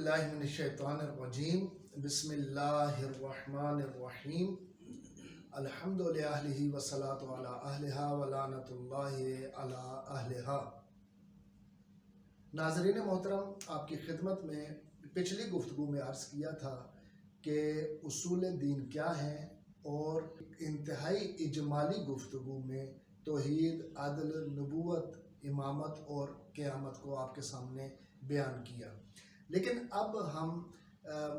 बिल्लाहि मिनश्शैतानिर्रजीम बिस्मिल्लाहिर्रहमानिर्रहीम अल्हम्दुलिल्लाहि वस्सलातु अला अहलिहा व लानतुल्लाहि अला अहलिहा। नाज़रीन मोहतरम, आपकी खिदमत में पिछली गुफ्तगू में अर्ज़ किया था कि उसूल दीन क्या हैं, और इंतहाई इजमाली गुफ्तगू में तौहीद, अदल, नबूवत, इमामत और क़यामत को आपके सामने बयान किया। लेकिन अब हम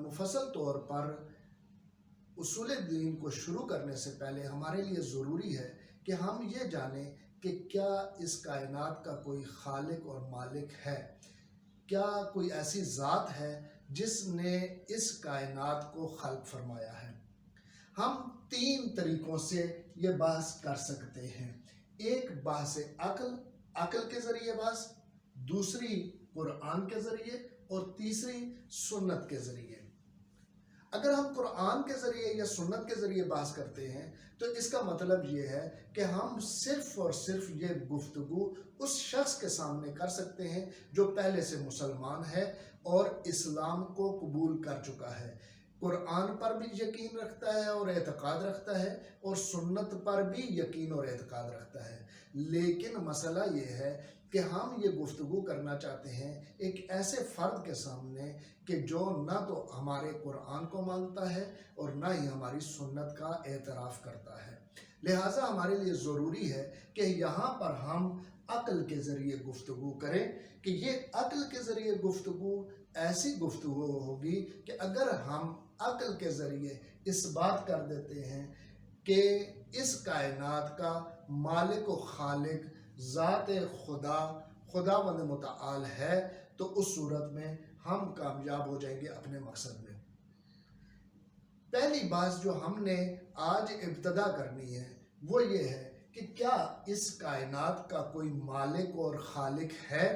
मुफस्सल तौर पर उसूल दीन को शुरू करने से पहले हमारे लिए ज़रूरी है कि हम ये जानें कि क्या इस कायनात का कोई खालिक और मालिक है। क्या कोई ऐसी ज़ात है जिसने इस कायनात को खल्क फरमाया है। हम तीन तरीक़ों से ये बहस कर सकते हैं। एक बहस अक़ल के ज़रिए बहस, दूसरी कुरान के ज़रिए, और तीसरी सुन्नत के ज़रिए। अगर हम कुरान के ज़रिए या सुन्नत के ज़रिए बहस करते हैं तो इसका मतलब ये है कि हम सिर्फ़ और सिर्फ ये गुफ्तगू उस शख्स के सामने कर सकते हैं जो पहले से मुसलमान है और इस्लाम को कबूल कर चुका है, कुरान पर भी यकीन रखता है और एतक़ाद रखता है, और सुन्नत पर भी यकीन और एतक़ाद रखता है। लेकिन मसला ये है कि हम ये गुफ्तगू करना चाहते हैं एक ऐसे फ़र्द के सामने कि जो ना तो हमारे कुरान को मानता है और ना ही हमारी सुन्नत का एतराफ़ करता है। लिहाजा हमारे लिए ज़रूरी है कि यहाँ पर हम अक़ल के ज़रिए गुफ्तगू करें कि ये अक़ल के ज़रिए गुफ्तगू ऐसी गुफ्तगू होगी कि अगर हम अक़ल के ज़रिए इस बात कर देते हैं कि इस कायनात का मालिक व खालिक ज़ात खुदावंद मुतआल है, तो उस सूरत में हम कामयाब हो जाएंगे अपने मकसद में। पहली बात जो हमने आज इब्तदा करनी है वो ये है कि क्या इस कायनात का कोई मालिक और खालिक है।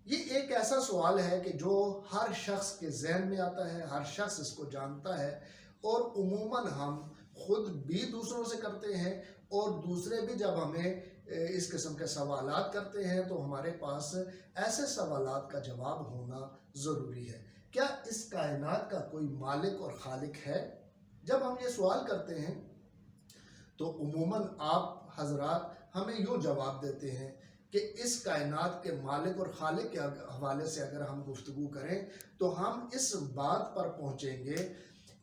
ये एक ऐसा सवाल है कि जो हर शख्स के ज़हन में आता है, हर शख्स इसको जानता है, और उमूमन हम खुद भी दूसरों से करते हैं, और दूसरे भी जब हमें इस किस्म के सवालात करते हैं तो हमारे पास ऐसे सवालात का जवाब होना ज़रूरी है। क्या इस कायनात का कोई मालिक और खालिक है। जब हम ये सवाल करते हैं तो उमूमन आप हजरात हमें यूँ जवाब देते हैं कि इस कायनात के मालिक और खालिक के हवाले से अगर हम गुफ्तगू करें तो हम इस बात पर पहुँचेंगे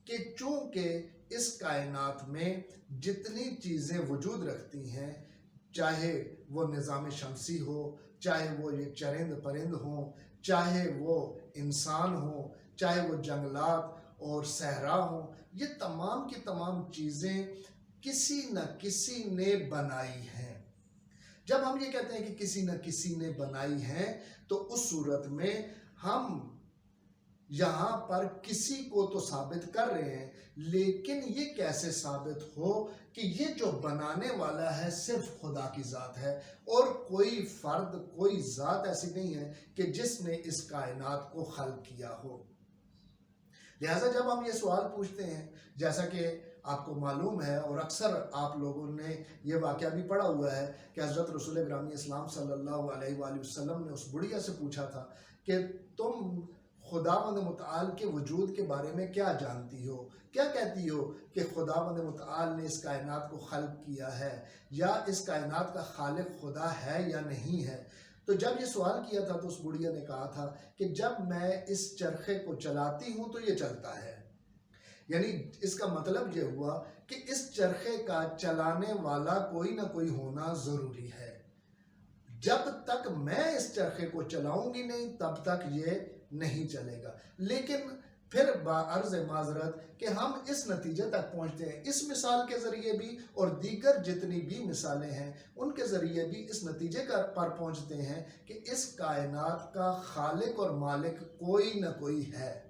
कि चूँकि इस कायनात में जितनी चीज़ें वजूद रखती हैं, चाहे वो निज़ाम शमसी हो, चाहे वो ये चरिंद परिंद हों, चाहे वो इंसान हो, चाहे वो जंगलात और सहरा हों, ये तमाम की तमाम चीज़ें किसी न किसी ने बनाई हैं। जब हम ये कहते हैं कि किसी न किसी ने बनाई हैं तो उस सूरत में हम यहाँ पर किसी को तो साबित कर रहे हैं, लेकिन ये कैसे साबित हो कि ये जो बनाने वाला है सिर्फ खुदा की ज़ात है, और कोई फ़र्द, कोई ज़ात ऐसी नहीं है कि जिसने इस कायनात को खल्क किया हो। लिहाजा जब हम ये सवाल पूछते हैं, जैसा कि आपको मालूम है और अक्सर आप लोगों ने ये वाक़या भी पढ़ा हुआ है कि हज़रत रसूल ग्रामी इस्लाम सल्लल्लाहु अलैहि वसल्लम ने उस बुढ़िया से पूछा था कि तुम खुदावंद मुतआल के वजूद के बारे में क्या जानती हो, क्या कहती हो कि खुदावंद मुतआल ने इस कायनात को खल्क किया है, या इस कायनात का खालिक खुदा है या नहीं है। तो जब ये सवाल किया था तो उस बुढ़िया ने कहा था कि जब मैं इस चरखे को चलाती हूँ तो ये चलता है। यानी इसका मतलब ये हुआ कि इस चरखे का चलाने वाला कोई ना कोई होना ज़रूरी है। जब तक मैं इस चरखे को चलाऊंगी नहीं तब तक ये नहीं चलेगा। लेकिन फिर बाअर्ज़ माज़रत कि हम इस नतीजे तक पहुँचते हैं इस मिसाल के ज़रिए भी, और दीगर जितनी भी मिसालें हैं उनके ज़रिए भी इस नतीजे पर पहुँचते हैं कि इस कायनात का खालिक और मालिक कोई न कोई है।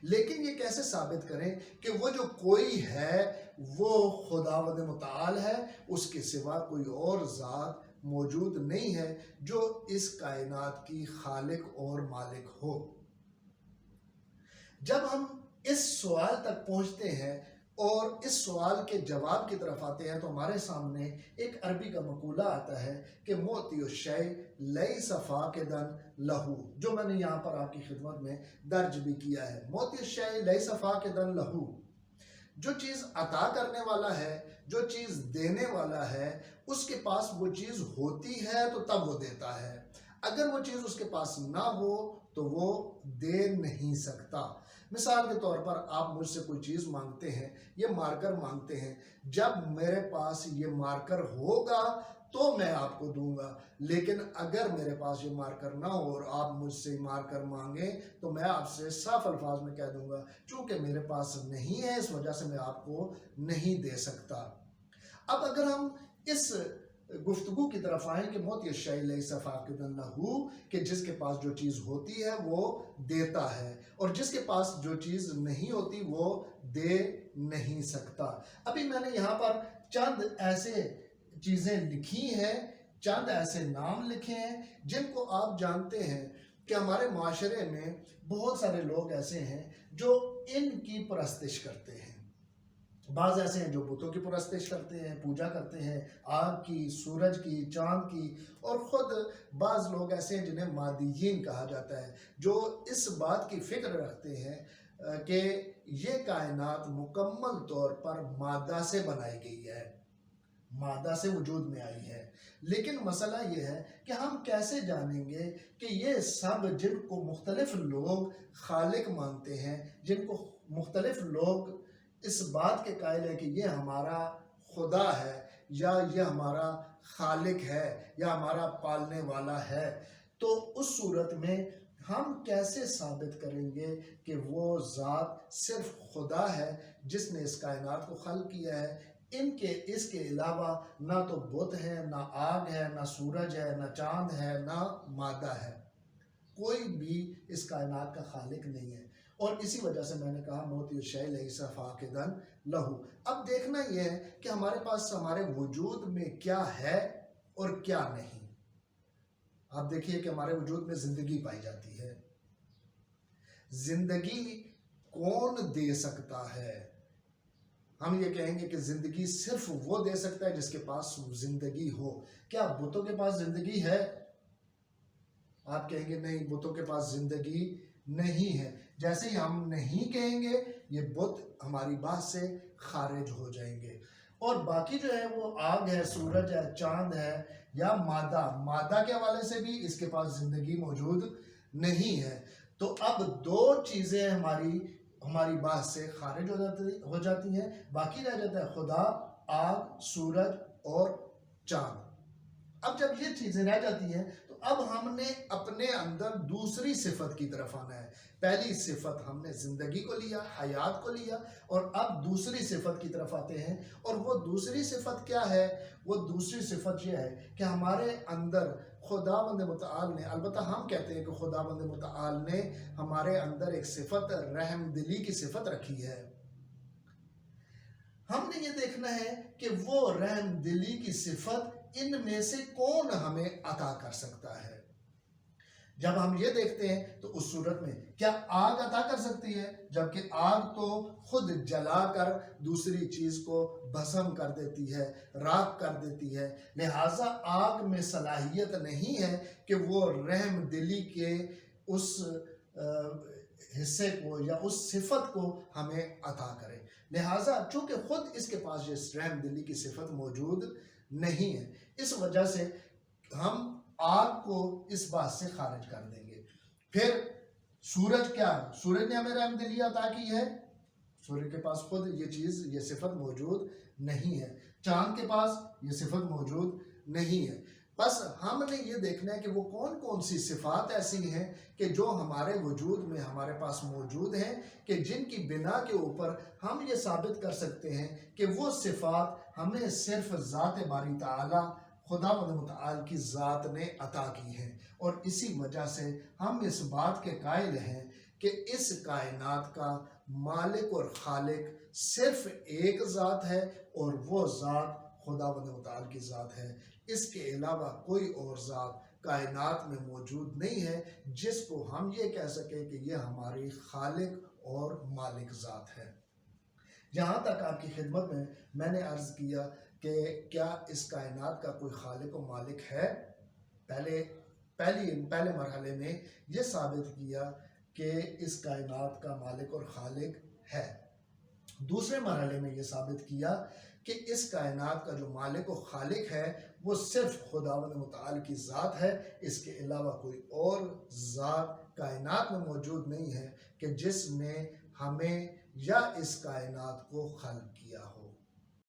लेकिन ये कैसे साबित करें कि वो जो कोई है वो खुदावंद मुतआल है, उसके सिवा कोई और ज़ात मौजूद नहीं है जो इस कायनात की खालिक और मालिक हो। जब हम इस सवाल तक पहुंचते हैं और इस सवाल के जवाब की तरफ आते हैं तो हमारे सामने एक अरबी का मकूला आता है कि मोतियो शै लैसा फाक़िदन लहू, जो मैंने यहाँ पर आपकी खिदमत में दर्ज भी किया है। मोती शय लैस फाकिदन लहू, जो चीज़ अता करने वाला है, जो चीज़ देने वाला है, उसके पास वो चीज़ होती है तो तब वो देता है। अगर वो चीज़ उसके पास ना हो तो वो दे नहीं सकता। मिसाल के तौर पर आप मुझसे कोई चीज़ मांगते हैं, ये मार्कर मांगते हैं, जब मेरे पास ये मार्कर होगा तो मैं आपको दूंगा, लेकिन अगर मेरे पास ये मार्कर ना हो और आप मुझसे मार्कर मांगे तो मैं आपसे साफ अल्फाज में कह दूंगा चूंकि मेरे पास नहीं है इस वजह से मैं आपको नहीं दे सकता। अब अगर हम इस गुफ्तगू की तरफ आए कि मोती शय लैस फाकिदन लहू, कि जिसके पास जो चीज़ होती है वो देता है और जिसके पास जो चीज़ नहीं होती वो दे नहीं सकता। अभी मैंने यहाँ पर चंद ऐसे चीज़ें लिखी हैं, चंद ऐसे नाम लिखे हैं जिनको आप जानते हैं कि हमारे माशरे में बहुत सारे लोग ऐसे हैं जो इनकी परस्तिश करते हैं। बाज़ ऐसे हैं जो बुतों की परस्तिश करते हैं, पूजा करते हैं, आग की, सूरज की, चांद की, और ख़ुद बाज़ लोग ऐसे हैं जिन्हें मादियीन कहा जाता है, जो इस बात की फ़िक्र रखते हैं कि ये कायनात मुकम्मल तौर पर मादा से बनाई गई है, मादा से वजूद में आई है। लेकिन मसला ये है कि हम कैसे जानेंगे कि ये सब जिनको मुख्तलिफ लोग खालिक मानते हैं, जिनको मुख्तलिफ लोग इस बात के कायल है कि ये हमारा खुदा है या ये हमारा खालिक है या हमारा पालने वाला है, तो उस सूरत में हम कैसे साबित करेंगे कि वो ज़ात सिर्फ खुदा है जिसने इस कायनात को खल्क किया है। इनके इसके अलावा ना तो बुत है, ना आग है, ना सूरज है, ना चांद है, ना मादा है, कोई भी इस कायनात का खालिक नहीं है। और इसी वजह से मैंने कहा मोती शय लैस फाकिदन लहू। अब देखना यह है कि हमारे पास हमारे वजूद में क्या है और क्या नहीं। आप देखिए कि हमारे वजूद में जिंदगी पाई जाती है। जिंदगी कौन दे सकता है? हम ये कहेंगे कि जिंदगी सिर्फ वो दे सकता है जिसके पास जिंदगी हो। क्या बुतों के पास जिंदगी है? आप कहेंगे नहीं, बुतों के पास जिंदगी नहीं है। जैसे ही हम नहीं कहेंगे ये बुत हमारी बात से खारिज हो जाएंगे। और बाकी जो है वो आग है, सूरज है, चांद है या मादा के हवाले से भी इसके पास जिंदगी मौजूद नहीं है। तो अब दो चीज़ें हमारी बात से खारिज हो जाती हैं। बाकी रह जाता है खुदा, आग, सूरज और चांद। अब जब ये चीज़ें रह जाती हैं तो अब हमने अपने अंदर दूसरी सिफत की तरफ आना है। पहली सिफत हमने ज़िंदगी को लिया, हयात को लिया, और अब दूसरी सिफत की तरफ आते हैं। और वो दूसरी सिफत क्या है? वो दूसरी सिफत ये है कि हमारे अंदर खुदावंद मुतआल ने, अलबत्ता हम कहते हैं कि खुदावंद मुतआल ने हमारे अंदर एक सिफत रहमदिली की सिफत रखी है। हमने ये देखना है कि वो रहमदिली की सिफत इनमें से कौन हमें अता कर सकता है। जब हम ये देखते हैं तो उस सूरत में क्या आग अता कर सकती है? जबकि आग तो खुद जलाकर दूसरी चीज को भस्म कर देती है, राख कर देती है। लिहाजा आग में सलाहियत नहीं है कि वो रहम दिली के उस हिस्से को या उस सिफत को हमें अता करे। लिहाजा चूंकि खुद इसके पास ये रहम दिली की सिफत मौजूद नहीं है, इस वजह से हम आग को इस बात से खारिज कर देंगे। फिर सूरज, क्या सूरज ने हमें रहमदिली अता की है? सूर्य के पास खुद ये चीज़, ये सिफत मौजूद नहीं है। चांद के पास ये सिफत मौजूद नहीं है। बस हमने ये देखना है कि वो कौन कौन सी सिफात ऐसी हैं कि जो हमारे वजूद में हमारे पास मौजूद हैं, कि जिनकी बिना के ऊपर हम ये साबित कर सकते हैं कि वो सिफात हमें सिर्फ ज़ात बारी ताला खुदावंद मुतआल की ज़ात ने अता की है। और इसी वजह से हम इस बात के कायल हैं कि इस कायनात का मालिक और खालिक सिर्फ एक ज़ात है और वो ज़ात खुदावंद मुतआल की ज़ात है। इसके अलावा कोई और ज़ात कायनात में मौजूद नहीं है जिसको हम ये कह सकें कि ये हमारी खालिक और मालिक ज़ात है। यहाँ तक आपकी खिदमत में मैंने अर्ज़ किया कि क्या इस कायनात का कोई खालिक और मालिक है। पहले پہلے مرحلے میں یہ ثابت کیا کہ اس کائنات کا مالک اور خالق ہے۔ دوسرے مرحلے میں یہ ثابت کیا کہ اس کائنات کا جو مالک و خالق ہے وہ صرف خداوند متعال کی ذات ہے، اس کے علاوہ کوئی اور ذات کائنات میں موجود نہیں ہے کہ جس نے ہمیں یا اس کائنات کو خلق کیا ہو۔